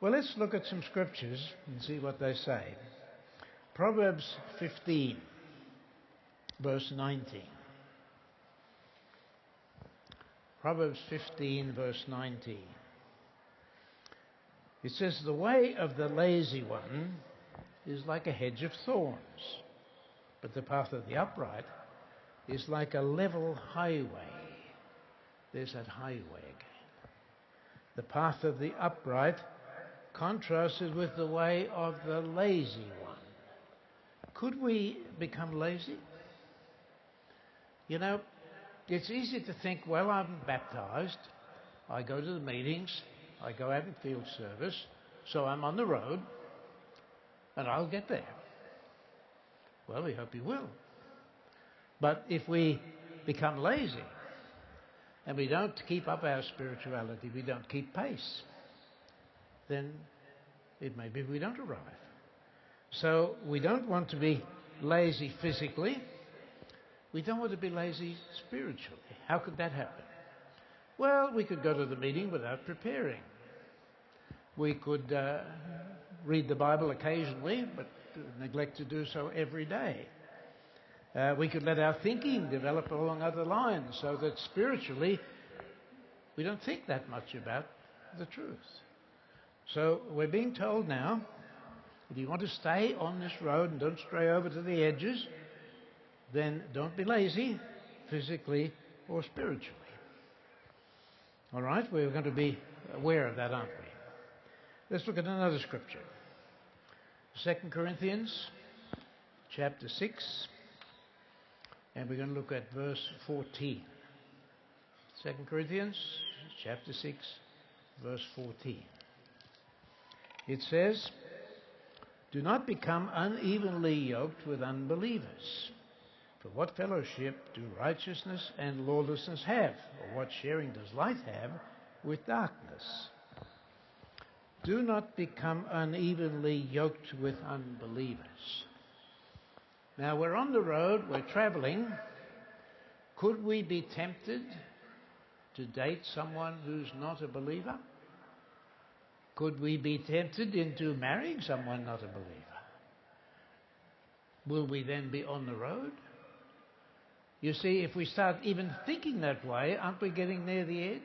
Well, let's look at some scriptures and see what they say. Proverbs 15, verse 19. Proverbs 15, verse 19. It says, "The way of the lazy one is like a hedge of thorns, but the path of the upright is like a level highway." There's that highway again. The path of the upright contrasted with the way of the lazy one. Could we become lazy? You know, it's easy to think, well, I'm baptized, I go to the meetings, I go out in field service, so I'm on the road, and I'll get there. Well, we hope you will. But if we become lazy, and we don't keep up our spirituality, we don't keep pace, then it may be we don't arrive. So we don't want to be lazy physically. We don't want to be lazy spiritually. How could that happen? Well, we could go to the meeting without preparing. We could read the Bible occasionally, but neglect to do so every day. We could let our thinking develop along other lines so that spiritually we don't think that much about the truth. So we're being told now, if you want to stay on this road and don't stray over to the edges, then don't be lazy, physically or spiritually. All right, we're going to be aware of that, aren't we? Let's look at another scripture. 2 Corinthians chapter 6, and we're going to look at verse 14. 2 Corinthians chapter 6, verse 14. It says, "Do not become unevenly yoked with unbelievers. For what fellowship do righteousness and lawlessness have? Or what sharing does light have with darkness? Do not become unevenly yoked with unbelievers." Now we're on the road, we're travelling. Could we be tempted to date someone who's not a believer? Could we be tempted into marrying someone not a believer? Will we then be on the road? You see, if we start even thinking that way, aren't we getting near the edge?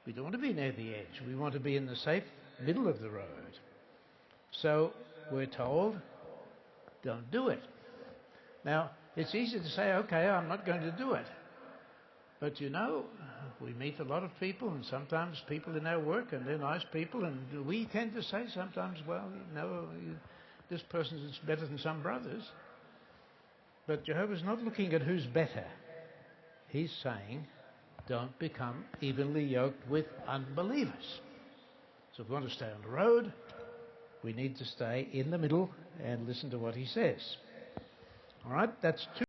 We don't want to be near the edge. We want to be in the safe middle of the road. So we're told, don't do it. Now, it's easy to say, okay, I'm not going to do it. But you know, we meet a lot of people, and sometimes people in our work, and they're nice people, and we tend to say sometimes, well, you know, this person is better than some brothers. But Jehovah's not looking at who's better. He's saying, don't become evenly yoked with unbelievers. So if we want to stay on the road, we need to stay in the middle and listen to what he says. All right, that's two.